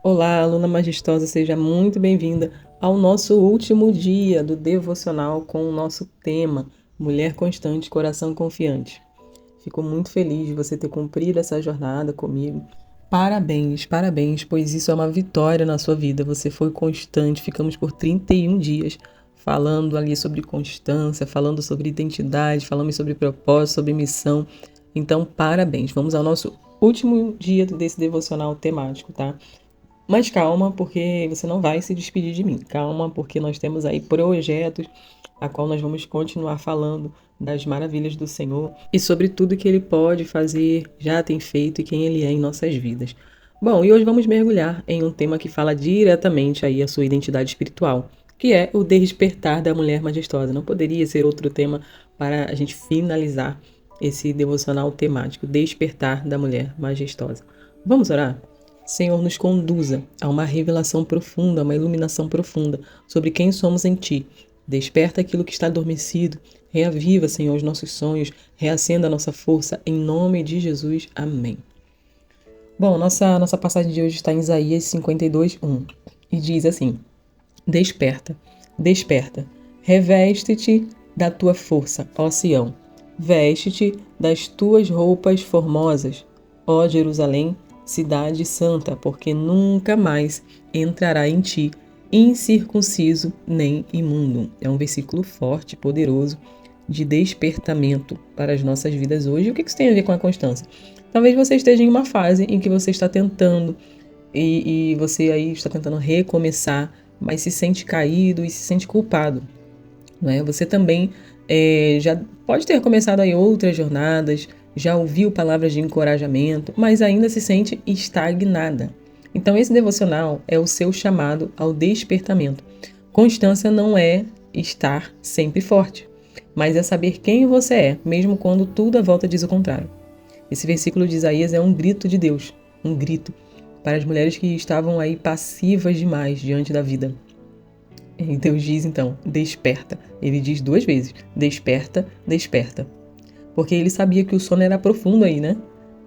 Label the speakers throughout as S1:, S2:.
S1: Olá, aluna majestosa, seja muito bem-vinda ao nosso último dia do devocional com o nosso tema Mulher Constante, Coração Confiante. Fico muito feliz de você ter cumprido essa jornada comigo. Parabéns, parabéns, pois isso é uma vitória na sua vida. Você foi constante, ficamos por 31 dias falando ali sobre constância, falando sobre identidade, falamos sobre propósito, sobre missão. Então, parabéns. Vamos ao nosso último dia desse devocional temático, tá? Mas calma, porque você não vai se despedir de mim. Calma, porque nós temos aí projetos a qual nós vamos continuar falando das maravilhas do Senhor e sobre tudo que Ele pode fazer, já tem feito e quem Ele é em nossas vidas. Bom, e hoje vamos mergulhar em um tema que fala diretamente aí a sua identidade espiritual, que é o despertar da mulher majestosa. Não poderia ser outro tema para a gente finalizar esse devocional temático, despertar da mulher majestosa. Vamos orar? Senhor, nos conduza a uma revelação profunda, a uma iluminação profunda sobre quem somos em Ti. Desperta aquilo que está adormecido. Reaviva, Senhor, os nossos sonhos. Reacenda a nossa força. Em nome de Jesus. Amém. Bom, nossa passagem de hoje está em Isaías 52, 1. E diz assim: Desperta, desperta. Reveste-te da tua força, ó Sião. Veste-te das tuas roupas formosas, ó Jerusalém, cidade santa, porque nunca mais entrará em ti incircunciso nem imundo. É um versículo forte, poderoso, de despertamento para as nossas vidas hoje. E o que isso tem a ver com a constância? Talvez você esteja em uma fase em que você está tentando e você aí está tentando recomeçar, mas se sente caído e se sente culpado, não é? Você também já pode ter começado aí outras jornadas, já ouviu palavras de encorajamento, mas ainda se sente estagnada. Então esse devocional é o seu chamado ao despertamento. Constância não é estar sempre forte, mas é saber quem você é, mesmo quando tudo à volta diz o contrário. Esse versículo de Isaías é um grito de Deus, um grito para as mulheres que estavam aí passivas demais diante da vida. E Deus diz então, desperta. Ele diz duas vezes, desperta, desperta. Porque ele sabia que o sono era profundo aí, né?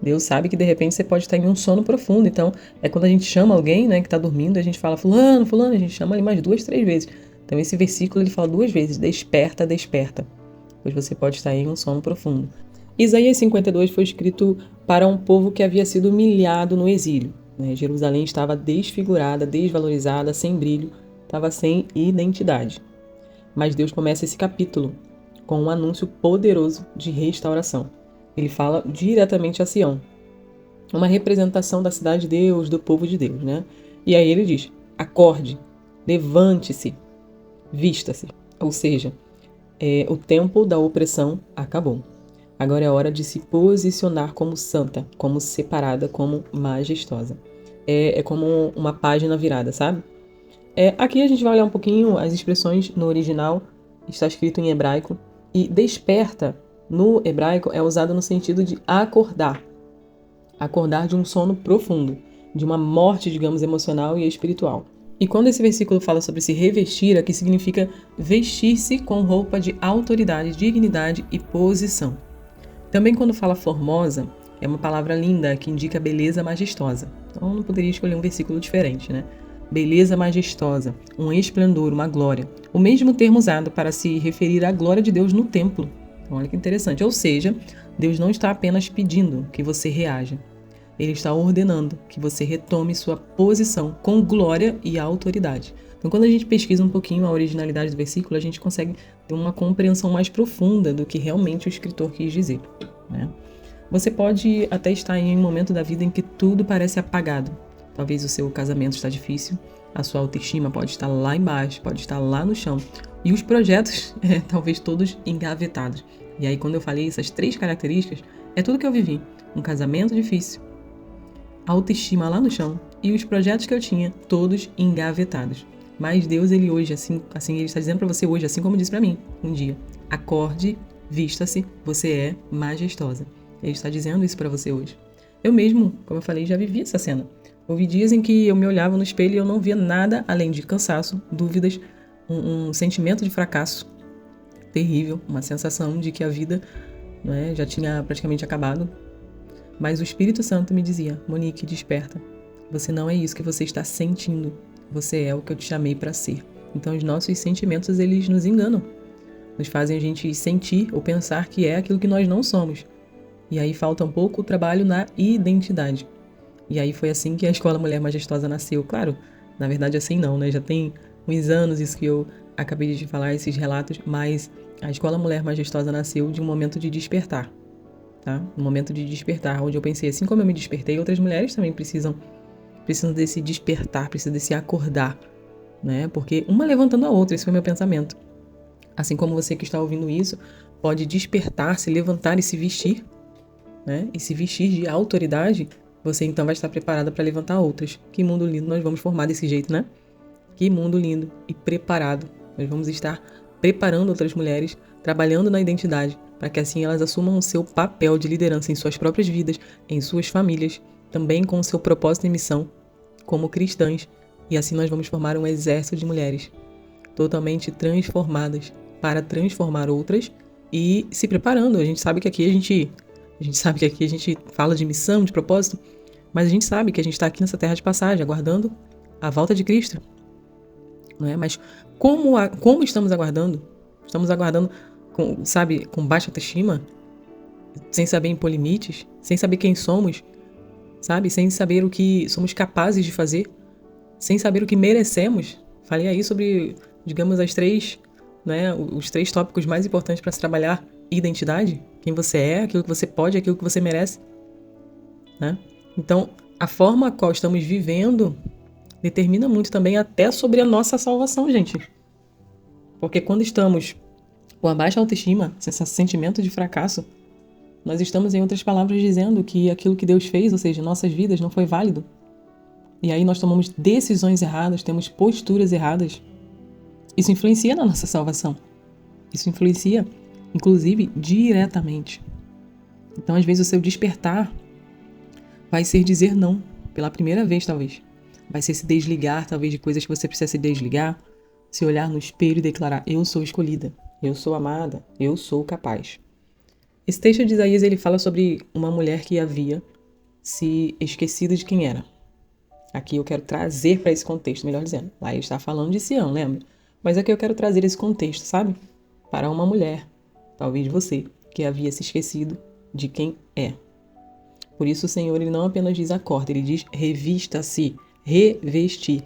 S1: Deus sabe que de repente você pode estar em um sono profundo. Então, é quando a gente chama alguém, né, que está dormindo, a gente fala, fulano, fulano, a gente chama ele mais duas, três vezes. Então, esse versículo ele fala duas vezes, desperta, desperta. Pois você pode estar em um sono profundo. Isaías 52 foi escrito para um povo que havia sido humilhado no exílio. Jerusalém estava desfigurada, desvalorizada, sem brilho, estava sem identidade. Mas Deus começa esse capítulo com um anúncio poderoso de restauração. Ele fala diretamente a Sião, uma representação da cidade de Deus, do povo de Deus, né? E aí ele diz: acorde, levante-se, vista-se. Ou seja, o tempo da opressão acabou. Agora é hora de se posicionar como santa, como separada, como majestosa. É como uma página virada, sabe? Aqui a gente vai olhar um pouquinho as expressões no original, está escrito em hebraico, e desperta no hebraico é usado no sentido de acordar. Acordar de um sono profundo, de uma morte, digamos, emocional e espiritual. E quando esse versículo fala sobre se revestir, aqui significa vestir-se com roupa de autoridade, dignidade e posição. Também quando fala formosa, é uma palavra linda que indica beleza majestosa. Então não poderia escolher um versículo diferente, né? Beleza majestosa, um esplendor, uma glória. O mesmo termo usado para se referir à glória de Deus no templo. Então, olha que interessante. Ou seja, Deus não está apenas pedindo que você reaja. Ele está ordenando que você retome sua posição com glória e autoridade. Então, quando a gente pesquisa um pouquinho a originalidade do versículo, a gente consegue ter uma compreensão mais profunda do que realmente o escritor quis dizer, né? Você pode até estar em um momento da vida em que tudo parece apagado. Talvez o seu casamento está difícil, a sua autoestima pode estar lá embaixo, pode estar lá no chão. E os projetos, talvez todos engavetados. E aí, quando eu falei essas três características, é tudo que eu vivi. Um casamento difícil, autoestima lá no chão e os projetos que eu tinha, todos engavetados. Mas Deus, ele hoje, assim ele está dizendo para você hoje, assim como disse para mim um dia, acorde, vista-se, você é majestosa. Ele está dizendo isso para você hoje. Eu mesmo, como eu falei, já vivi essa cena. Houve dias em que eu me olhava no espelho e eu não via nada além de cansaço, dúvidas, um sentimento de fracasso terrível, uma sensação de que a vida, já tinha praticamente acabado. Mas o Espírito Santo me dizia, Monique, desperta. Você não é isso que você está sentindo. Você é o que eu te chamei para ser. Então, os nossos sentimentos, eles nos enganam. Nos fazem a gente sentir ou pensar que é aquilo que nós não somos. E aí falta um pouco o trabalho na identidade. E aí foi assim que a Escola Mulher Majestosa nasceu. Claro, na verdade assim não, né? Já tem uns anos isso que eu acabei de te falar, esses relatos, mas a Escola Mulher Majestosa nasceu de um momento de despertar, tá? Um momento de despertar, onde eu pensei, assim como eu me despertei, outras mulheres também precisam desse despertar, precisam desse acordar, né? Porque uma levantando a outra, esse foi meu pensamento. Assim como você que está ouvindo isso, pode despertar, se levantar e se vestir, né? E se vestir de autoridade, você então vai estar preparada para levantar outras. Que mundo lindo nós vamos formar desse jeito, né? Que mundo lindo e preparado. Nós vamos estar preparando outras mulheres, trabalhando na identidade, para que assim elas assumam o seu papel de liderança em suas próprias vidas, em suas famílias, também com o seu propósito e missão como cristãs. E assim nós vamos formar um exército de mulheres totalmente transformadas para transformar outras e se preparando. A gente sabe que aqui a gente fala de missão, de propósito, mas a gente sabe que a gente está aqui nessa terra de passagem, aguardando a volta de Cristo. Não é? Mas como estamos aguardando? Estamos aguardando com baixa autoestima, sem saber impor limites, sem saber quem somos, sabe? Sem saber o que somos capazes de fazer, sem saber o que merecemos. Falei aí sobre, digamos, os 3 tópicos mais importantes para se trabalhar identidade, quem você é, aquilo que você pode, aquilo que você merece, né? Então, a forma a qual estamos vivendo determina muito também até sobre a nossa salvação, gente. Porque quando estamos com a baixa autoestima, esse sentimento de fracasso, nós estamos, em outras palavras, dizendo que aquilo que Deus fez, ou seja, nossas vidas, não foi válido. E aí nós tomamos decisões erradas, temos posturas erradas. Isso influencia na nossa salvação. Isso influencia, inclusive, diretamente. Então, às vezes, o seu despertar vai ser dizer não, pela primeira vez, talvez. Vai ser se desligar, talvez, de coisas que você precisa se desligar, se olhar no espelho e declarar: eu sou escolhida, eu sou amada, eu sou capaz. Esse texto de Isaías, ele fala sobre uma mulher que havia se esquecido de quem era. Aqui eu quero trazer para esse contexto, melhor dizendo. Lá ele está falando de Sião, lembra? Mas aqui eu quero trazer esse contexto, sabe? Para uma mulher, talvez você, que havia se esquecido de quem é. Por isso o Senhor, ele não apenas diz acorda, ele diz revista-se, revestir,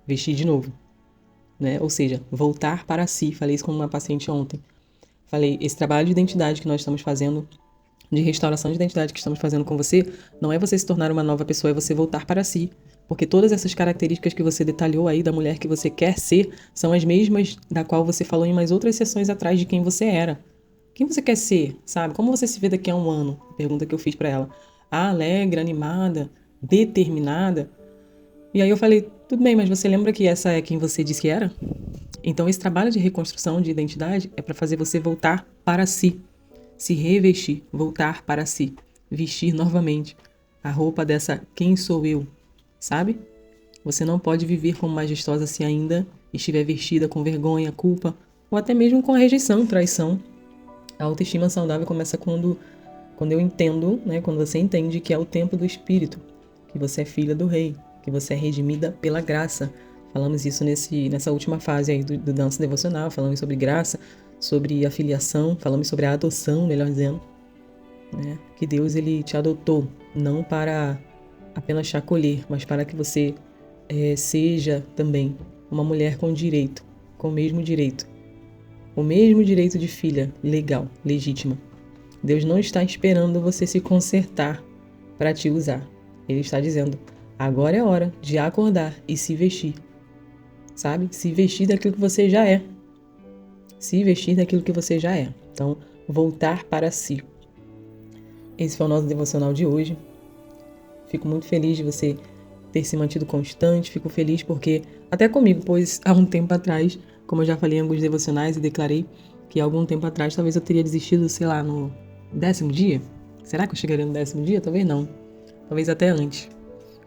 S1: vestir de novo, né? Ou seja, voltar para si. Falei isso com uma paciente ontem. Falei, esse trabalho de identidade que nós estamos fazendo, de restauração de identidade que estamos fazendo com você, não é você se tornar uma nova pessoa, é você voltar para si. Porque todas essas características que você detalhou aí da mulher que você quer ser, são as mesmas da qual você falou em mais outras sessões atrás de quem você era. Quem você quer ser, sabe? Como você se vê daqui a um ano? Pergunta que eu fiz para ela. Alegre, animada, determinada. E aí eu falei, tudo bem, mas você lembra que essa é quem você disse que era? Então esse trabalho de reconstrução de identidade é para fazer você voltar para si. Se revestir, voltar para si. Vestir novamente a roupa dessa quem sou eu, sabe? Você não pode viver como majestosa se ainda estiver vestida com vergonha, culpa, ou até mesmo com a rejeição, traição. A autoestima saudável começa quando eu entendo, né? Quando você entende que é o templo do Espírito, que você é filha do Rei, que você é redimida pela graça. Falamos isso nessa última fase aí do Dança Devocional, falamos sobre graça, sobre a filiação, falamos sobre a adoção, melhor dizendo, né? Que Deus, ele te adotou, não para apenas te acolher, mas para que você seja também uma mulher com direito, com o mesmo direito de filha, legal, legítima. Deus não está esperando você se consertar para te usar. Ele está dizendo, agora é hora de acordar e se vestir, sabe? Se vestir daquilo que você já é. Se vestir daquilo que você já é. Então, voltar para si. Esse foi o nosso devocional de hoje. Fico muito feliz de você ter se mantido constante. Fico feliz porque, até comigo, pois há um tempo atrás, como eu já falei em alguns devocionais e declarei que há algum tempo atrás talvez eu teria desistido, sei lá, no 10º dia. Será que eu chegaria no 10º dia? Talvez não. Talvez até antes.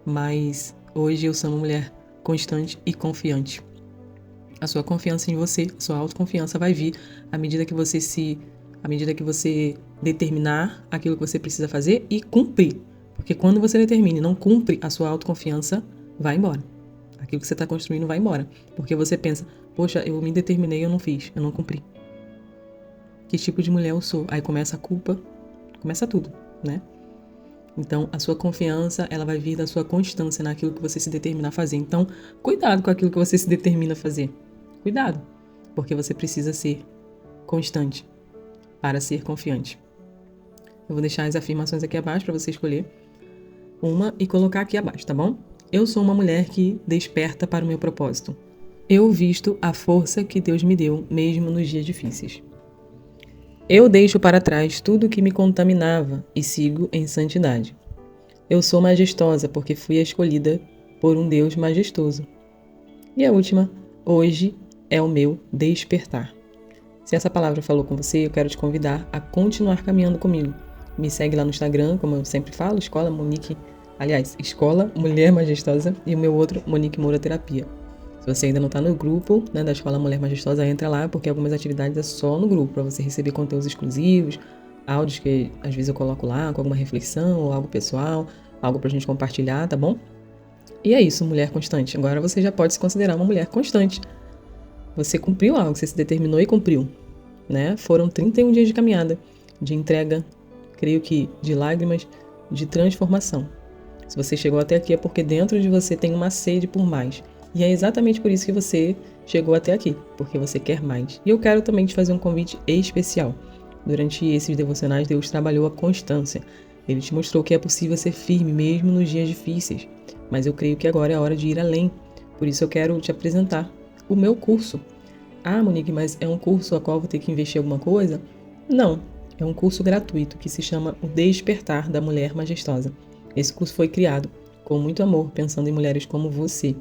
S1: Mas hoje eu sou uma mulher constante e confiante. A sua confiança em você, a sua autoconfiança vai vir à medida que você determinar aquilo que você precisa fazer e cumprir. Porque quando você determina e não cumpre, a sua autoconfiança vai embora. Aquilo que você está construindo vai embora. Porque você pensa, poxa, eu me determinei, eu não fiz, eu não cumpri. Que tipo de mulher eu sou? Aí começa a culpa, começa tudo, né? Então, a sua confiança, ela vai vir da sua constância naquilo que você se determina a fazer. Então, cuidado com aquilo que você se determina a fazer. Cuidado, porque você precisa ser constante para ser confiante. Eu vou deixar as afirmações aqui abaixo para você escolher uma e colocar aqui abaixo, tá bom? Eu sou uma mulher que desperta para o meu propósito. Eu visto a força que Deus me deu, mesmo nos dias difíceis. Eu deixo para trás tudo que me contaminava e sigo em santidade. Eu sou majestosa porque fui escolhida por um Deus majestoso. E a última, hoje é o meu despertar. Se essa palavra falou com você, eu quero te convidar a continuar caminhando comigo. Me segue lá no Instagram, como eu sempre falo, Escola Mulher Majestosa, e o meu outro, Monique Moura Terapia. Se você ainda não está no grupo, né, da Escola Mulher Majestosa, entra lá, porque algumas atividades é só no grupo, para você receber conteúdos exclusivos, áudios que às vezes eu coloco lá com alguma reflexão ou algo pessoal, algo pra gente compartilhar, tá bom? E é isso, mulher constante. Agora você já pode se considerar uma mulher constante. Você cumpriu algo, você se determinou e cumpriu, né? Foram 31 dias de caminhada, de entrega, creio que de lágrimas, de transformação. Se você chegou até aqui é porque dentro de você tem uma sede por mais. E é exatamente por isso que você chegou até aqui, porque você quer mais. E eu quero também te fazer um convite especial. Durante esses devocionais, Deus trabalhou a constância. Ele te mostrou que é possível ser firme mesmo nos dias difíceis. Mas eu creio que agora é a hora de ir além. Por isso eu quero te apresentar o meu curso. Ah, Monique, mas é um curso a qual eu vou ter que investir alguma coisa? Não, é um curso gratuito que se chama O Despertar da Mulher Majestosa. Esse curso foi criado com muito amor, pensando em mulheres como você,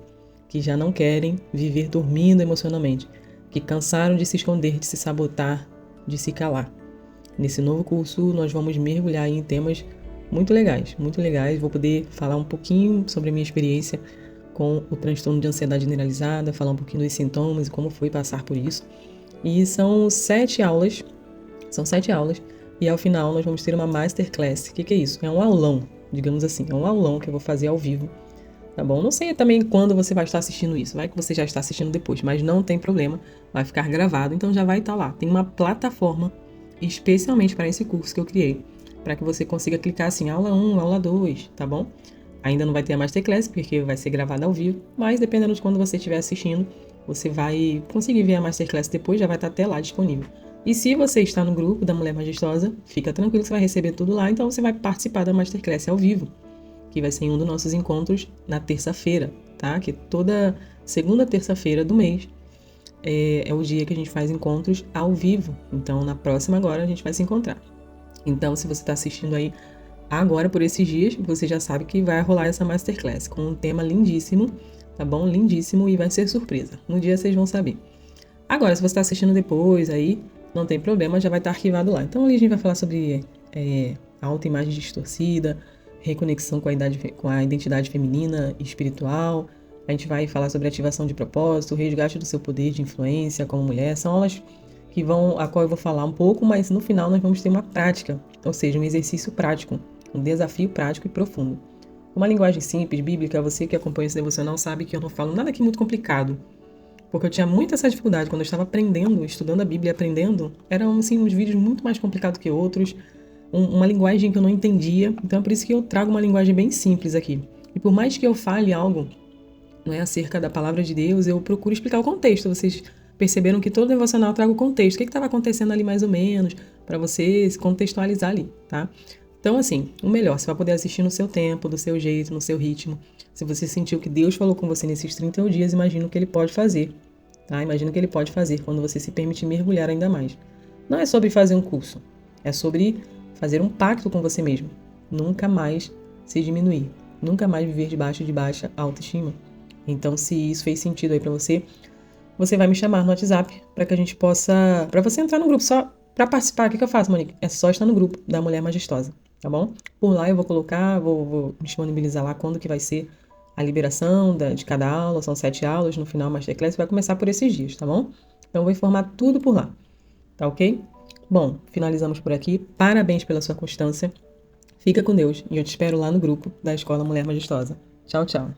S1: que já não querem viver dormindo emocionalmente, que cansaram de se esconder, de se sabotar, de se calar. Nesse novo curso, nós vamos mergulhar em temas muito legais, muito legais. Vou poder falar um pouquinho sobre a minha experiência com o transtorno de ansiedade generalizada, falar um pouquinho dos sintomas e como foi passar por isso. E são 7 aulas, e ao final nós vamos ter uma masterclass. O que é isso? É um aulão, digamos assim, é um aulão que eu vou fazer ao vivo, tá bom? Não sei também quando você vai estar assistindo isso, vai que você já está assistindo depois, mas não tem problema, vai ficar gravado, então já vai estar lá. Tem uma plataforma especialmente para esse curso que eu criei, para que você consiga clicar assim, aula 1, aula 2, tá bom? Ainda não vai ter a masterclass, porque vai ser gravada ao vivo, mas dependendo de quando você estiver assistindo, você vai conseguir ver a masterclass depois, já vai estar até lá disponível. E se você está no grupo da Mulher Majestosa, fica tranquilo que você vai receber tudo lá, então você vai participar da masterclass ao vivo, que vai ser em um dos nossos encontros na terça-feira, tá? Que toda segunda terça-feira do mês é o dia que a gente faz encontros ao vivo. Então, na próxima agora, a gente vai se encontrar. Então, se você está assistindo aí agora por esses dias, você já sabe que vai rolar essa masterclass com um tema lindíssimo, tá bom? Lindíssimo, e vai ser surpresa. No dia vocês vão saber. Agora, se você está assistindo depois aí, não tem problema, já vai estar arquivado lá. Então, ali a gente vai falar sobre autoimagem distorcida, reconexão com a identidade feminina e espiritual. A gente vai falar sobre ativação de propósito, resgate do seu poder de influência como mulher. São aulas a qual eu vou falar um pouco, mas no final nós vamos ter uma prática, ou seja, um exercício prático, um desafio prático e profundo. Uma linguagem simples, bíblica, você que acompanha esse devocional sabe que eu não falo nada aqui muito complicado, porque eu tinha muita essa dificuldade quando eu estava aprendendo, estudando a Bíblia e aprendendo. Eram assim, uns vídeos muito mais complicados que outros, uma linguagem que eu não entendia, então é por isso que eu trago uma linguagem bem simples aqui. E por mais que eu fale algo acerca da palavra de Deus, eu procuro explicar o contexto. Vocês perceberam que todo devocional traga o contexto. O que estava acontecendo ali mais ou menos, para você se contextualizar ali, tá? Então, assim, o melhor, você vai poder assistir no seu tempo, do seu jeito, no seu ritmo. Se você sentiu que Deus falou com você nesses 31 dias, imagina o que Ele pode fazer, tá? Imagina o que Ele pode fazer quando você se permitir mergulhar ainda mais. Não é sobre fazer um curso, é sobre fazer um pacto com você mesmo. Nunca mais se diminuir, nunca mais viver debaixo de baixa autoestima. Então, se isso fez sentido aí pra você, você vai me chamar no WhatsApp para que a gente possa... Para você entrar no grupo, só para participar. O que eu faço, Monique? É só estar no grupo da Mulher Majestosa, tá bom? Por lá eu vou colocar, vou disponibilizar lá quando que vai ser a liberação de cada aula. São 7 aulas, no final a Masterclass vai começar por esses dias, tá bom? Então eu vou informar tudo por lá, tá ok? Bom, finalizamos por aqui. Parabéns pela sua constância. Fica com Deus e eu te espero lá no grupo da Escola Mulher Majestosa. Tchau, tchau.